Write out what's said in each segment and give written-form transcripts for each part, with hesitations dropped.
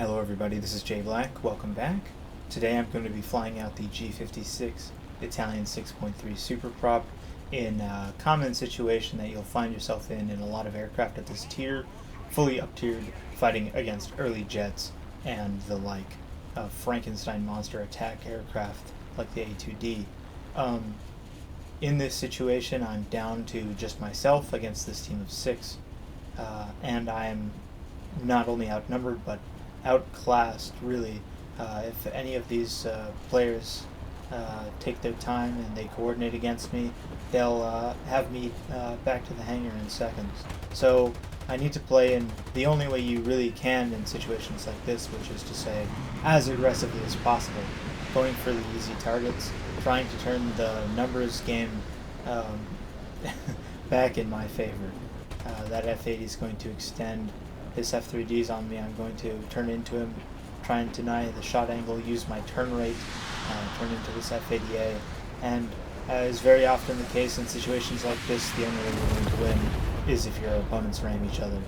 Hello everybody, this is Jay Black. Welcome back. Today I'm going to be flying out the G.56 Italian 6.3 Super Prop in a common situation that you'll find yourself in a lot of aircraft at this tier, fully up-tiered, fighting against early jets and the like Frankenstein monster attack aircraft like the A2D. In this situation, I'm down to just myself against this team of six, and I'm not only outnumbered but outclassed, really. If any of these players take their time and they coordinate against me, they'll have me back to the hangar in seconds. So I need to play in the only way you really can in situations like this, which is to say, as aggressively as possible, going for the easy targets, trying to turn the numbers game um, back in my favor. That F-80 is going to extend his F3Ds on me. I'm going to turn into him, try and deny the shot angle, use my turn rate, turn into this F-80A, and as very often the case in situations like this, the only way you're going to win is if your opponents ram each other.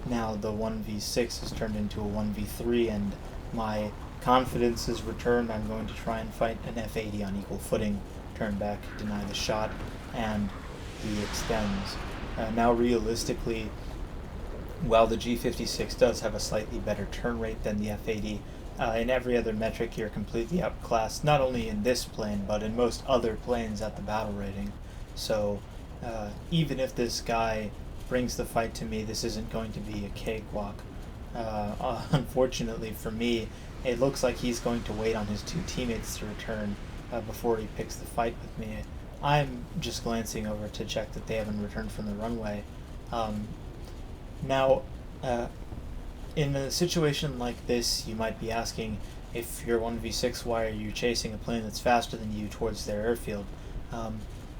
Now the 1v6 has turned into a 1v3, and my confidence is returned. I'm going to try and fight an F-80 on equal footing, turn back, deny the shot, and he extends. Now realistically, while the G.56 does have a slightly better turn rate than the F-80, in every other metric you're completely outclassed, not only in this plane, but in most other planes at the battle rating. So even if this guy brings the fight to me, this isn't going to be a cakewalk. Unfortunately for me, it looks like he's going to wait on his two teammates to return before he picks the fight with me. I'm just glancing over to check that they haven't returned from the runway. Now, in a situation like this, you might be asking, if you're 1v6, why are you chasing a plane that's faster than you towards their airfield?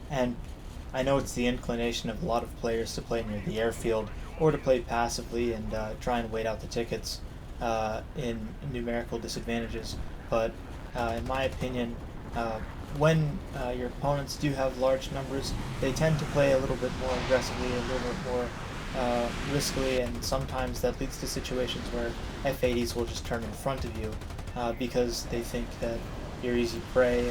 And I know it's the inclination of a lot of players to play near the airfield, or to play passively and try and wait out the tickets in numerical disadvantages, but in my opinion, when your opponents do have large numbers, they tend to play a little bit more aggressively, a little bit more riskily, and sometimes that leads to situations where F-80s will just turn in front of you because they think that you're easy prey,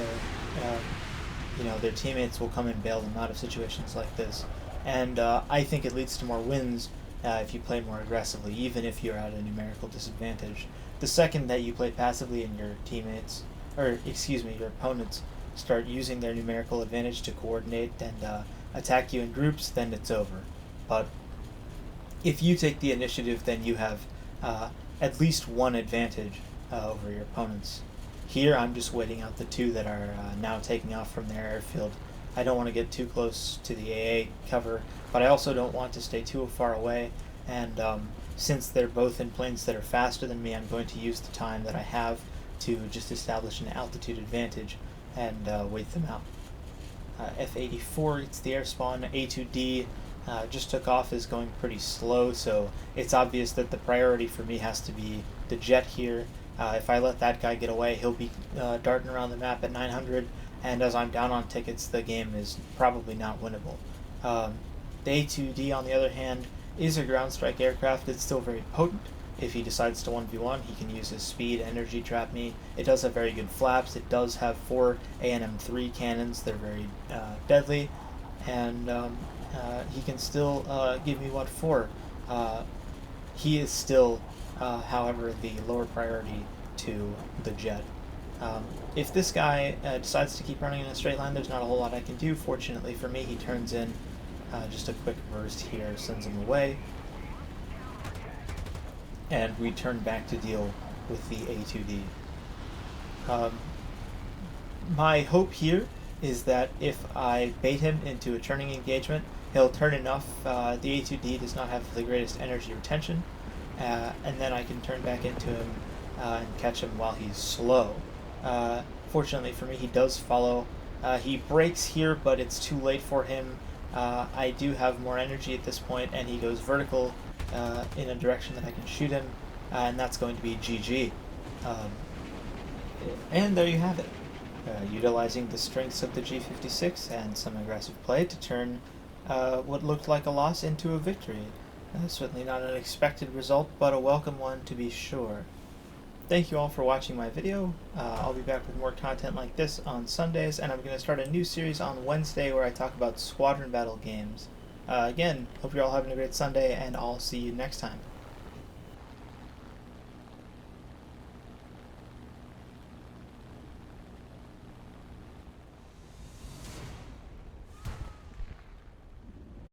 or their teammates will come and bail them out of situations like this. And I think it leads to more wins if you play more aggressively, even if you're at a numerical disadvantage. The second that you play passively and your teammates, or excuse me, your opponents start using their numerical advantage to coordinate and attack you in groups, then it's over. But if you take the initiative, then you have at least one advantage over your opponents. Here, I'm just waiting out the two that are now taking off from their airfield. I don't want to get too close to the AA cover, but I also don't want to stay too far away, and since they're both in planes that are faster than me, I'm going to use the time that I have to just establish an altitude advantage and wait them out. F-84, it's the air spawn. A2D just took off, is going pretty slow, so it's obvious that the priority for me has to be the jet here. If I let that guy get away, he'll be darting around the map at 900, and as I'm down on tickets, the game is probably not winnable. The A2D, on the other hand, is a ground strike aircraft. It's still very potent. If he decides to 1v1, he can use his speed, energy trap me. It does have very good flaps. It does have 4 ANM3 cannons. They're very deadly, and he can still give me what for. He is still, however, the lower priority to the jet. If this guy decides to keep running in a straight line, there's not a whole lot I can do. Fortunately for me, he turns in just a quick burst here, sends him away, and we turn back to deal with the A2D. My hope here is that if I bait him into a turning engagement, he'll turn enough. The A2D does not have the greatest energy retention, and then I can turn back into him and catch him while he's slow. Fortunately for me, he does follow. He brakes here, but it's too late for him. I do have more energy at this point, and he goes vertical in a direction that I can shoot him, and that's going to be GG. And there you have it. Utilizing the strengths of the G.56 and some aggressive play to turn what looked like a loss into a victory. Certainly not an expected result, but a welcome one to be sure. Thank you all for watching my video. I'll be back with more content like this on Sundays, and I'm going to start a new series on Wednesday where I talk about squadron battle games. Again, hope you're all having a great Sunday, and I'll see you next time.